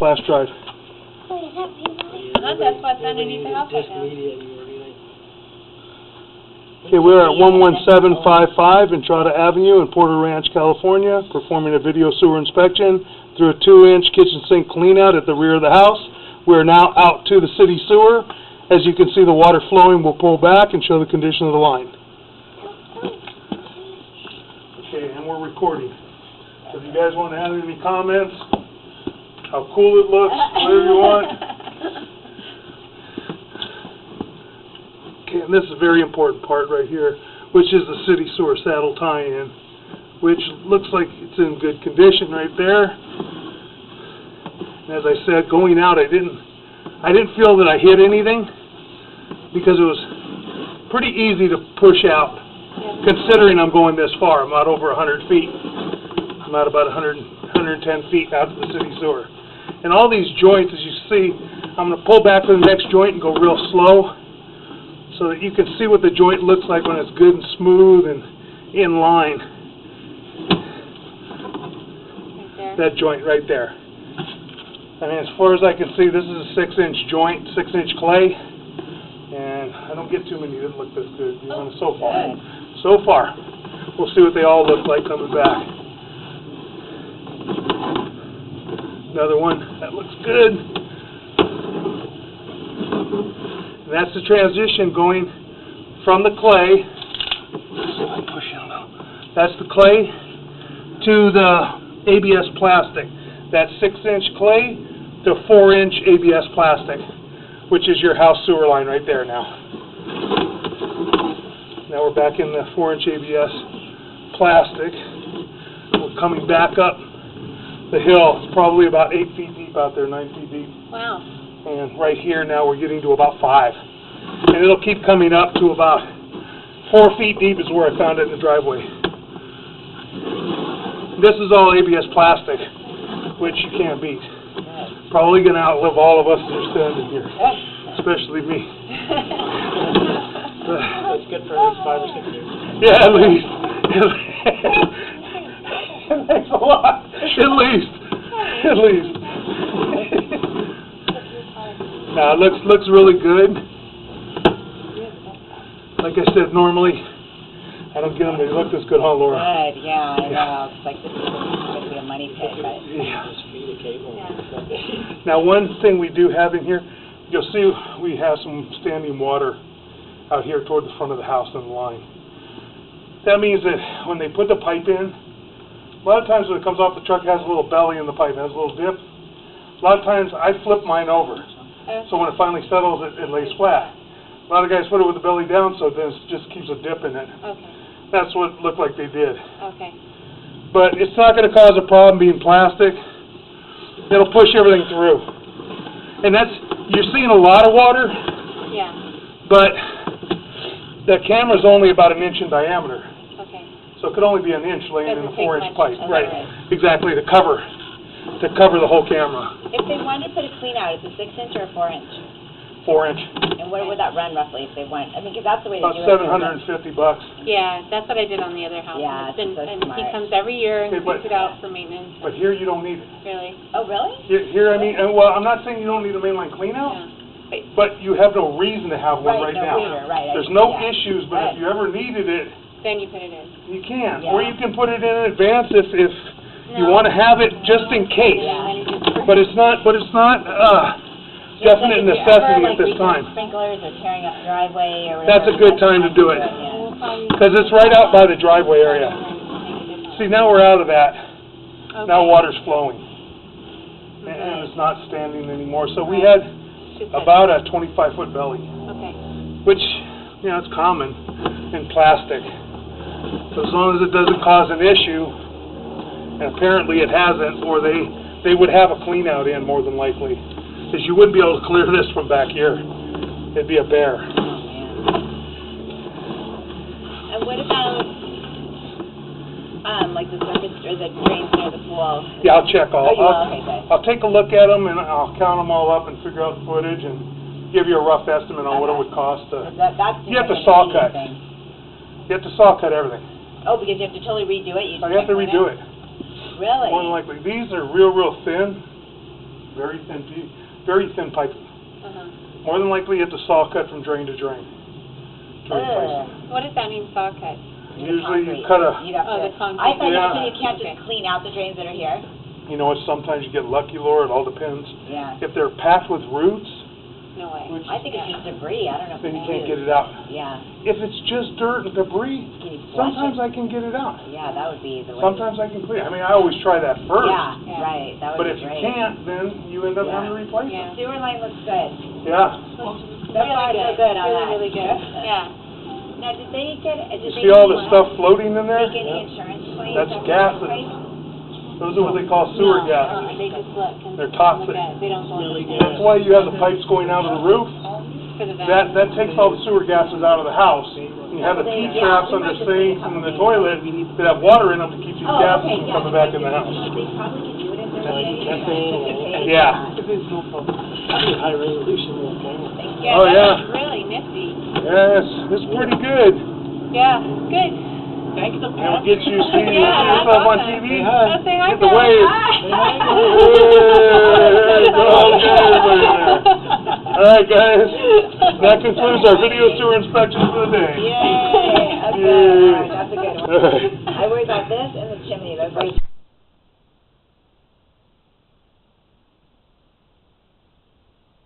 flash drive. That's what's underneath the house right now. Okay, we're at 11755 Entrada Avenue in Porter Ranch, California, performing a video sewer inspection through a 2-inch kitchen sink cleanout at the rear of the house. We are now out to the city sewer. As you can see, the water flowing. We'll pull back and show the condition of the line. Okay, and we're recording. So if you guys want to add any comments, how cool it looks, whatever you want. Okay, and this is a very important part right here, which is the city sewer saddle tie-in, which looks like it's in good condition right there. And as I said, going out, I didn't feel that I hit anything because it was pretty easy to push out, considering I'm going this far. I'm out over 100 feet. I'm out about 110 feet out to the city sewer. And all these joints, as you see, I'm going to pull back to the next joint and go real slow so that you can see what the joint looks like when it's good and smooth and in line. Right there. That joint right there. I mean, as far as I can see, this is a 6-inch joint, 6-inch clay, and I don't get too many that look this good, you know, so far. So far. We'll see what they all look like coming back. Another one that looks good. And that's the transition going from the clay. That's the clay to the ABS plastic. That 6-inch clay to 4-inch ABS plastic, which is your house sewer line right there now. Now we're back in the 4-inch ABS plastic. We're coming back up the hill. It's probably about 8 feet deep out there, 9 feet deep. Wow. And right here now we're getting to about 5. And it'll keep coming up to about 4 feet deep is where I found it in the driveway. This is all ABS plastic, which you can't beat. Probably going to outlive all of us that are standing here, especially me. That's good for 5 or 6 years. Yeah, at least. Thanks a lot. At least. Now, it looks really good. Like I said, normally I don't get them to look this good, huh, Laura? Good, yeah, I know. It's like this is going to be a money pit, but Yeah. Now, one thing we do have in here, you'll see we have some standing water out here toward the front of the house on the line. That means that when they put the pipe in, a lot of times when it comes off the truck, it has a little belly in the pipe, it has a little dip. A lot of times I flip mine over, so when it finally settles, it lays flat. A lot of guys put it with the belly down, so then it just keeps a dip in it. Okay. That's what it looked like they did. Okay. But it's not going to cause a problem being plastic. It'll push everything through. And you're seeing a lot of water, Yeah. but the camera's only about 1 inch in diameter. Okay. So it could only be 1 inch laying in a Doesn't take 4-inch much. pipe. Okay. Right. Exactly, to cover the whole camera. if they wanted to put a clean out, is it 6-inch or 4-inch? 4-inch. And what would that run roughly if they want? I mean, because that's the way to About do it. $750. Yeah, that's what I did on the other house. Yeah, and that's so he smart. comes every year and Okay, but- takes it out for maintenance. But here you don't need it. Really? Oh, really? Here, I mean, well, I'm not saying you don't need a mainline clean out, Yeah. but you have no reason to have one right no now. reader, right. There's no yeah. issues, but Right. if you ever needed it, Then you put it in. you can. Yeah. Or you can put it in advance if you want to have it just in case. Yeah. But it's not Just definite like if you necessity ever, at this leaking time. Sprinklers or tearing up the driveway or whatever. That's a good time to do it. Yeah. Because it's right out by the driveway area. See, now we're out of that. Okay. Now water's flowing. And it's not standing anymore. So we had about a 25-foot belly, Okay. which, you know, it's common in plastic. So as long as it doesn't cause an issue, and apparently it hasn't, or they would have a clean out in more than likely. Because you wouldn't be able to clear this from back here. It'd be a bear. And what about, like the circuits or the drains near the pool? Yeah, I'll check all. Oh, you will? Okay, good. I'll take a look at them and I'll count them all up and figure out the footage and give you a rough estimate on what it would cost to. That's You have to an saw immediate cut. thing. You have to saw cut everything. Oh, because you have to totally redo it? You have to redo it. Really? More than likely. These are real thin. very thin piping. Uh-huh. More than likely, it's a saw cut from drain to drain. To replace it. What does that mean, saw cut? Usually, you cut a. You'd have Oh, to- the concrete. I thought Yeah. you can't Okay. just clean out the drains that are here. You know, sometimes you get lucky, Laura. It all depends. Yeah. If they're packed with roots, No way. which I think it's just debris. I don't know if then you it's can't get used. it out. Yeah. If it's just dirt and debris, Can you flush sometimes it? I can get it out. Yeah, that would be the way. Sometimes I can clean. I mean, I always try that first. Yeah, Yeah. right. That would But be if you great. can't, then you end up Yeah. having to replace it. Yeah. Sewer line looks good. Yeah. That's why I feel good on Really, that. really good. Yeah. Now, did they get? Did You they see all the stuff floating in there? Take any insurance claims? That's after gases. the break? Those are what they call sewer No, gases. they just look. And They're look toxic. at it. They don't go in the That's why you have the pipes going out of the roof. for the vent. That takes all the sewer gases out of the house. And you have the P-traps under sinks and the toilet that have water in them to keep these Oh, gases okay, from yeah, coming back in the house. They probably could do it if they're Yeah. High resolution little camera. Yeah, Oh, that yeah. was really nifty. Yes, it's pretty good. Yeah, good. Thanks to It'll get you see Yeah, yourself that's on awesome. TV. Oh, say hi, Get the Bill. wave. Hi. Hey, go get everybody there. All right, guys. That concludes our video sewer inspection for the day. Yay! Okay, all right, that's a good one. All right. I worry about this and the chimney. Those are